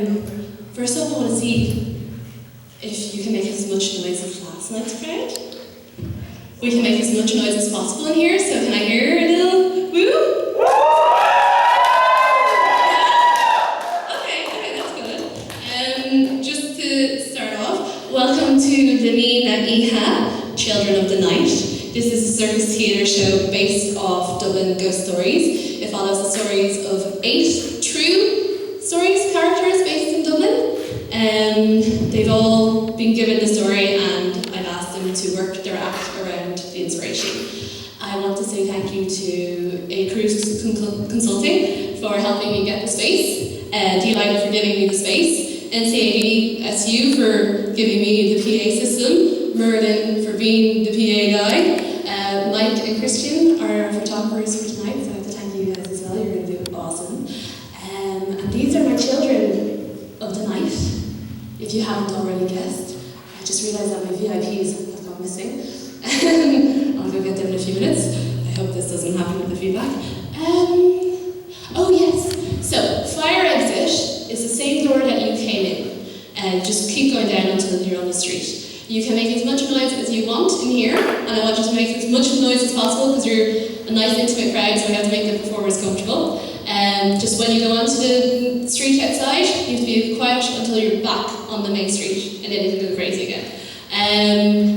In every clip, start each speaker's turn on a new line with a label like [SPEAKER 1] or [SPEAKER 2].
[SPEAKER 1] First off, I want to see if you can make as much noise as last night's crowd. We can make as much noise as possible in here, so can I hear a little woo? Okay, that's good. Just to start off, welcome to the Ní na Oíche, Children of the Night. This is a circus theatre show based off Dublin Ghost Stories. It follows the stories of 8 true stories, characters based in Dublin. They've all been given the story and I've asked them to work their act around the inspiration. I want to say thank you to A Cruise Consulting for helping me get the space, D-Line for giving me the space, NCADSU for giving me the PA system, Merlin for being the PA guy, Mike and Christian are our photographers for tonight, so I have to thank you guys as well, you're going to do awesome. And these are my children of the night, if you haven't already guessed. I just realised that my VIPs have gone missing. I'll go get them in a few minutes. I hope this doesn't happen with the feedback. Oh yes, so fire exit is the same door that you came in. And just keep going down until you're on the street. You can make as much noise as you want in here, and I want you to make as much noise as possible because you're a nice intimate crowd, so we have to make the performers comfortable. Just when you go onto the street outside, you have to be quiet until you're back on the main street, and then you can go crazy again.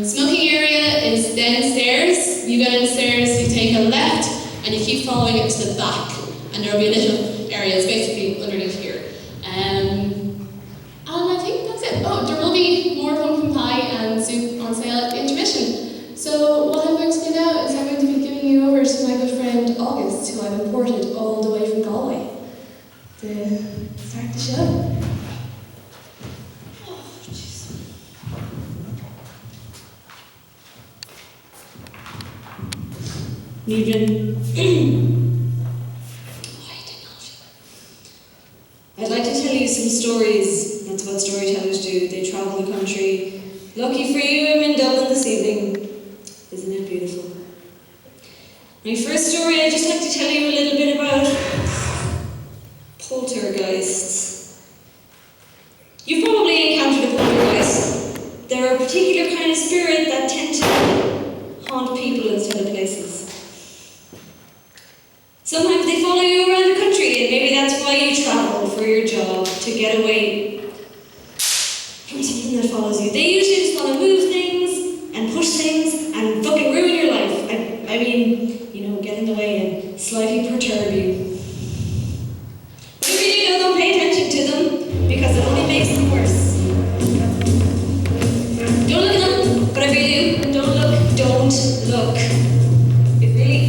[SPEAKER 1] Smoking area is downstairs. You go downstairs, you take a left, and you keep following it to the back, and there will be a little area, it's basically underneath here. And I think that's it. Oh, there will be more pumpkin pie and soup on sale at the intermission. So what I'm going to do now is I'm going to be giving you over to my good friend August, who I've imported all the way from Galway to start the show. Oh, jeez.
[SPEAKER 2] Evening. I'd like to tell you some stories. That's what storytellers do. They travel the country. Lucky for you, I'm in Dublin this evening. Isn't it beautiful? My first story, I'd just like to tell you a little bit about poltergeists. You've probably encountered a poltergeist. They're a particular kind of spirit that tend to haunt people instead of places. Sometimes they follow you around the country, and maybe that's why you travel for your job, to get away from something that follows you. They usually just want to move things and push things and fucking ruin your life. I mean, you know, get in the way and slightly perturb you. But if you do, don't pay attention to them, because it only makes them worse. Don't look at them, but if you do, don't look. It really...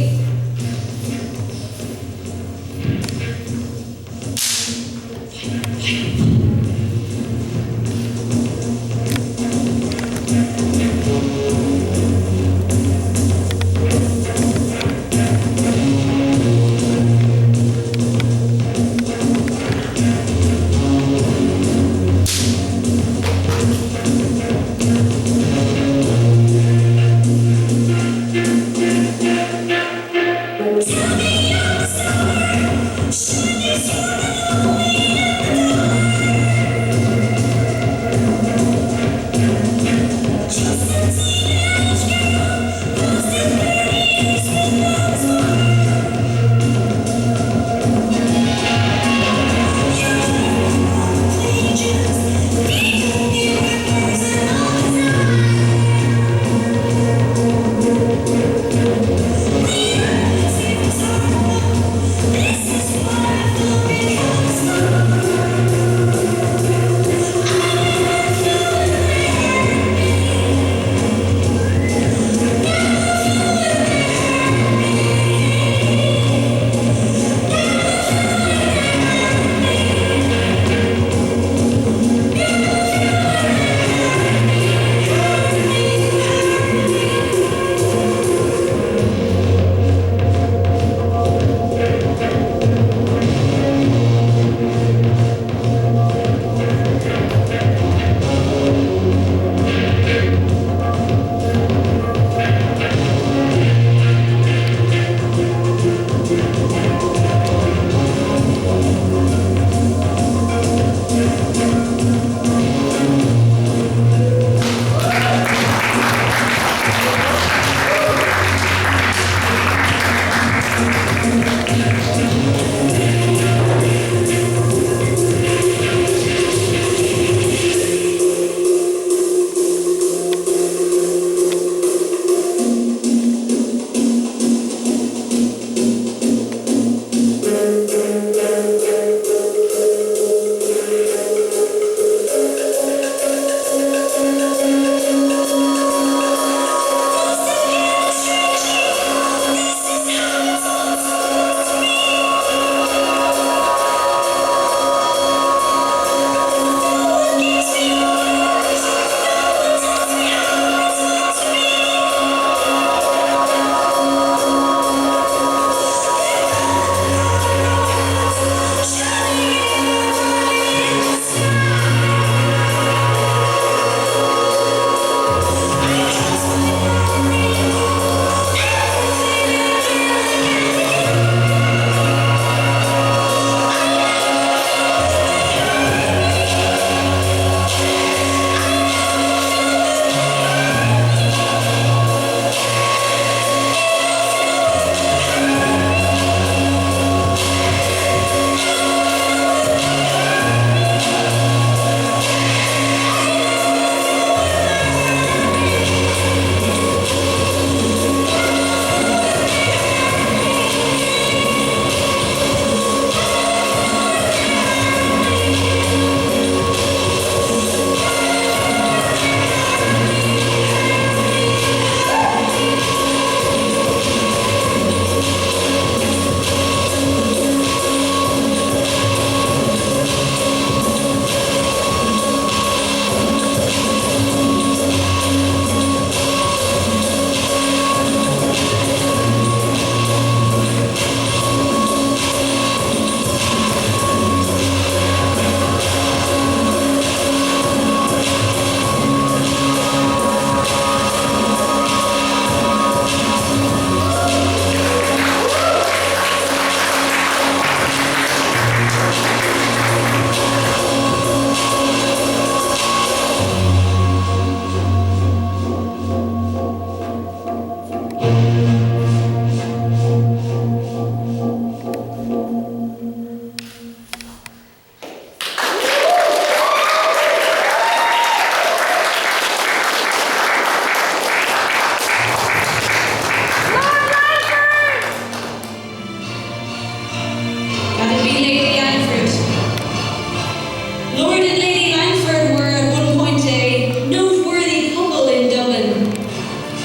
[SPEAKER 2] Lord and Lady Langford were at one point a noteworthy couple in Dublin.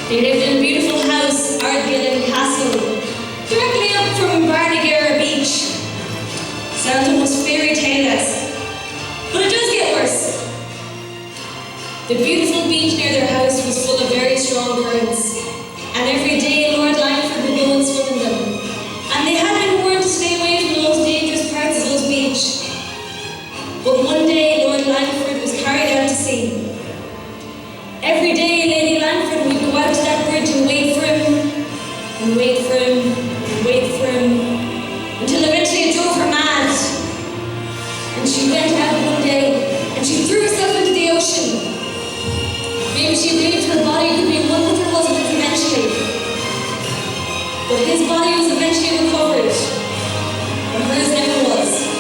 [SPEAKER 2] They lived in a beautiful house, Ardgillen Castle, directly up from Barnagara Beach. Sounds almost fairy tale-esque, but it does get worse. The beautiful beach near their house was full of very strong currents, and every day Lord Langford would go and swim in them. And they had been warned to stay away from the most dangerous parts of those beach. But one day Lord Langford was carried out to sea. Every day Lady Langford would go out to that bridge and wait for him, and wait for him, and wait for him, until eventually it drove her mad. And she went out one day, and she threw herself into the ocean. Maybe she believed her body could be one with her husband eventually. But his body was eventually recovered, but hers never was.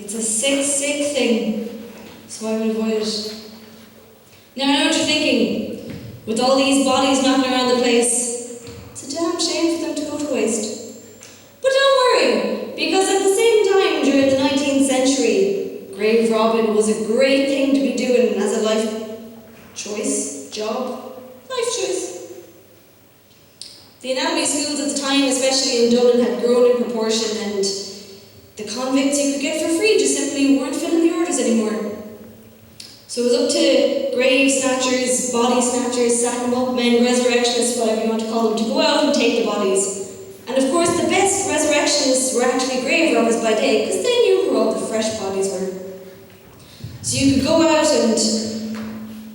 [SPEAKER 2] It's a sick, sick thing, so I would avoid it. Now I know what you're thinking. With all these bodies knocking around the place, it's a damn shame for them to go to waste. But don't worry, because at the same time during the 19th century, grave robbing was a great thing to be doing as a life choice. The anatomy schools at the time, especially in Dublin, had grown in proportion, and the convicts you could get for free just simply weren't filling the orders anymore. So it was up to grave snatchers, body snatchers, sack 'em up men, resurrectionists, whatever you want to call them, to go out and take the bodies. And of course the best resurrectionists were actually grave robbers by day, because they knew where all the fresh bodies were. So you could go out and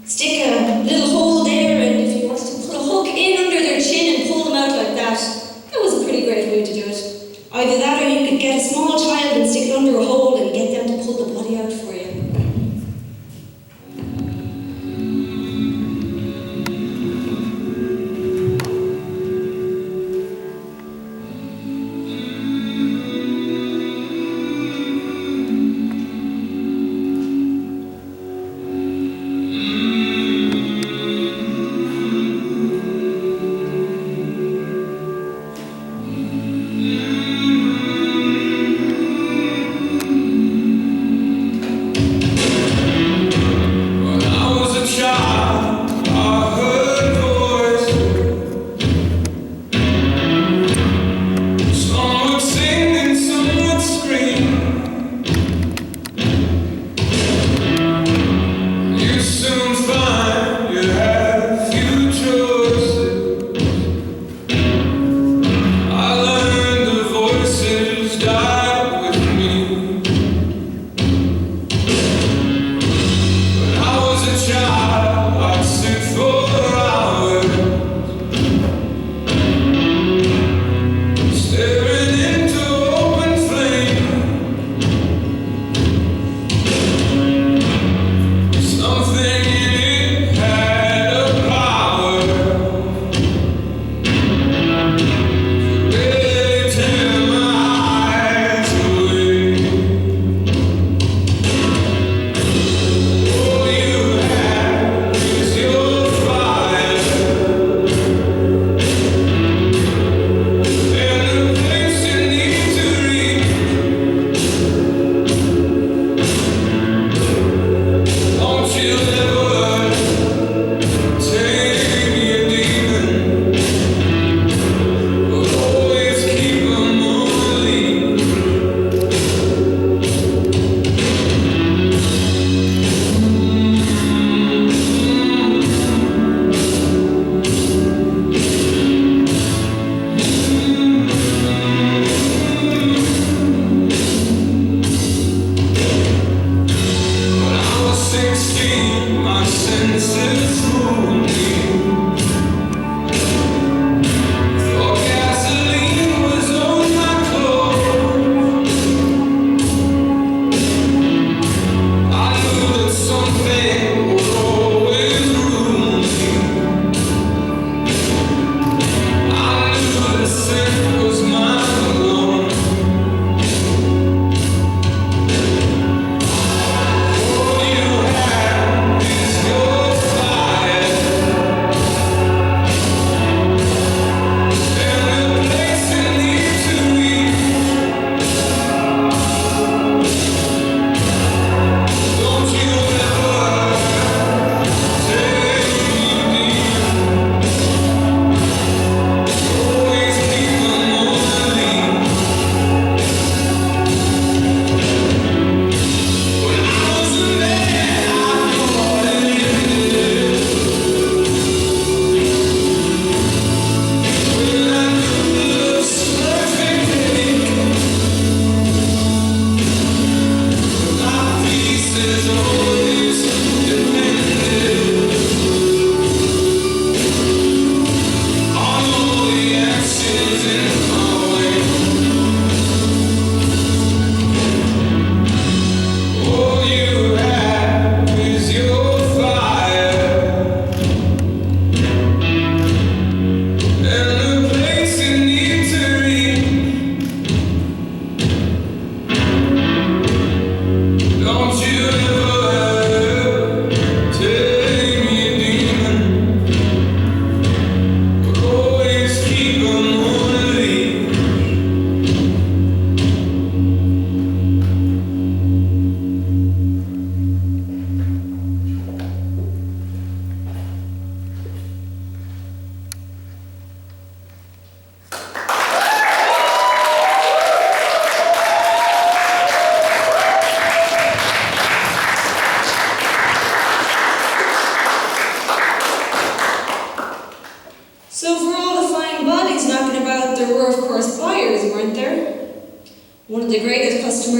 [SPEAKER 2] stick a little hole there, and if you wanted to put a hook in under their chin and pull them out like that, that was a pretty great way to do it. Either that, or you could get a small child and stick it under a hole and get them to pull the body out for you.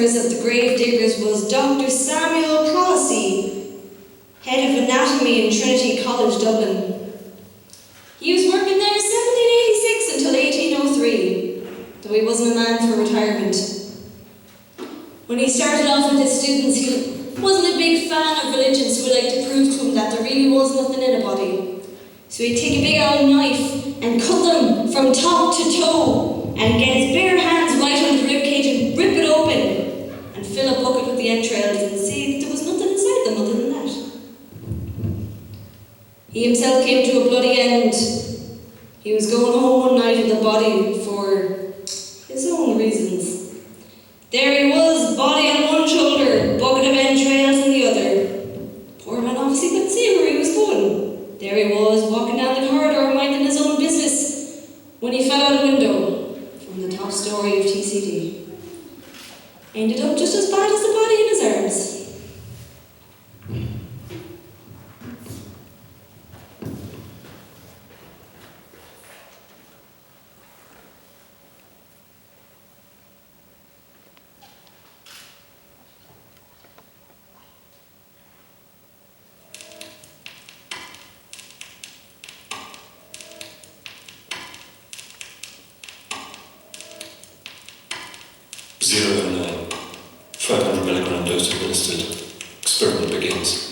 [SPEAKER 2] service of the grave diggers was Dr. Samuel Crossy, head of anatomy in Trinity College, Dublin. He was working there 1786 until 1803, though he wasn't a man for retirement. When he started off with his students, he wasn't a big fan of religions who would like to prove to him that there really was nothing in a body. So he'd take a big old knife and cut them from top to toe and get his bare hands right on the ribcage and rip it open and fill a bucket with the entrails and see that there was nothing inside them other than that. He himself came to a bloody end. He was going home one night with the body for his own reasons. There he was, body on one shoulder, bucket of entrails on the other. Poor man obviously couldn't see where he was going. There he was, walking down the corridor, minding his own business, when he fell out a window from the top story of TCD. Ended up just as bad as the body in his arms.
[SPEAKER 3] Zero and 9. 500 milligram dose administered. Experiment begins.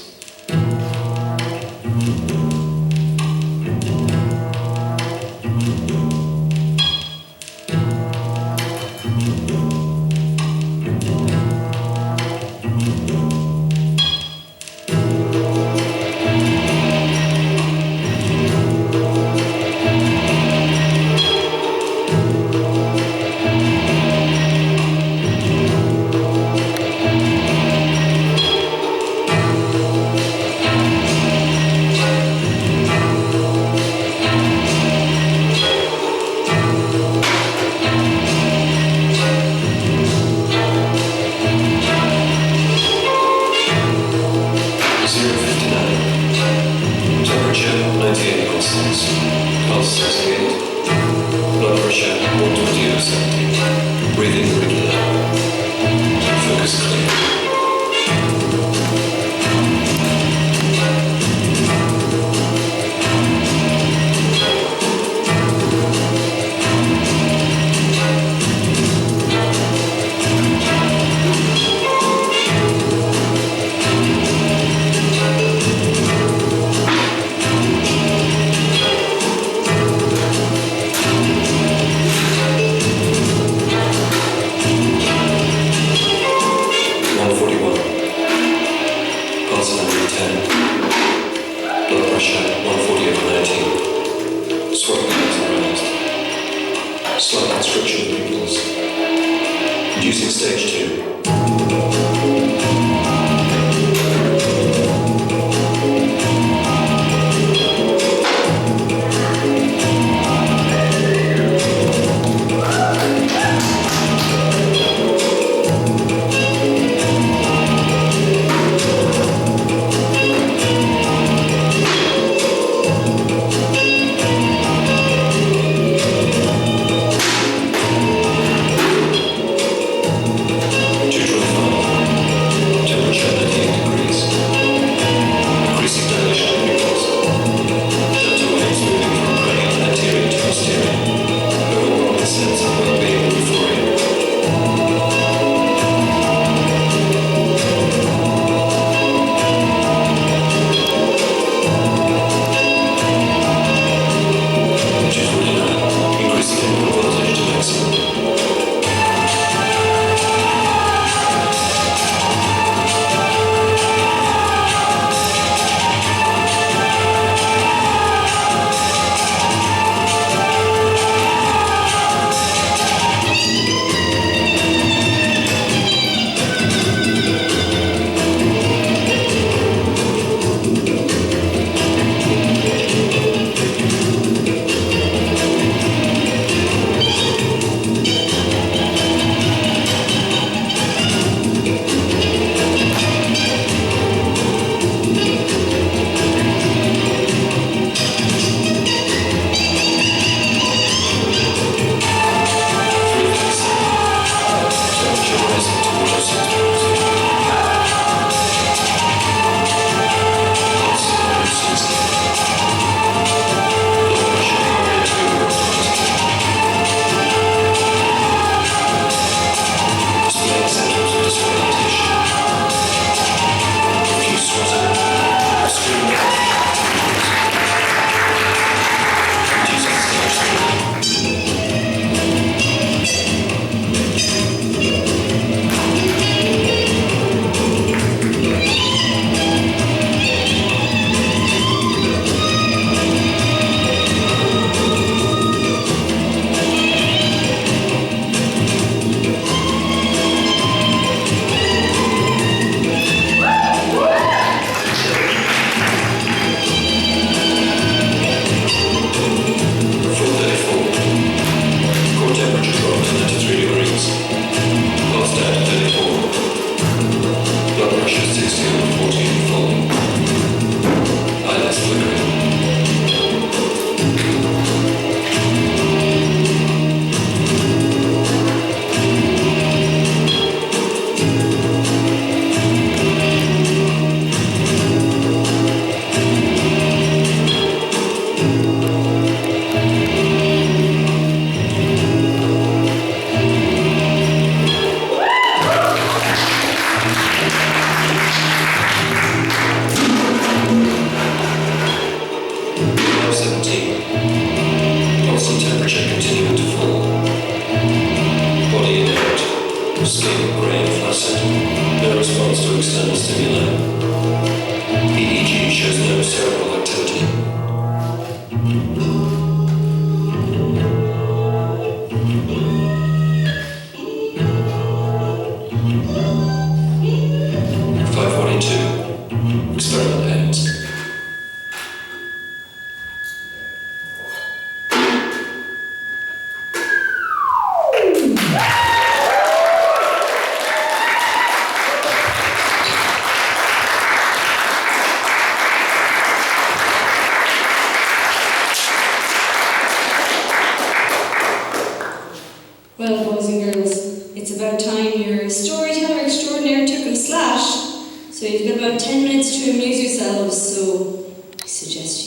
[SPEAKER 3] Breathing regular. Focus clear. Slight constriction of the pupils. Inducing stage 2. pressure 60 on 14 full. Eyelids flickering. Skin grey and flaccid, no response to external stimuli. EEG shows no cerebral activity. Experiment ends.
[SPEAKER 2] Well, boys and girls, it's about time your storyteller extraordinaire took a slash. So you've got about 10 minutes to amuse yourselves, so I suggest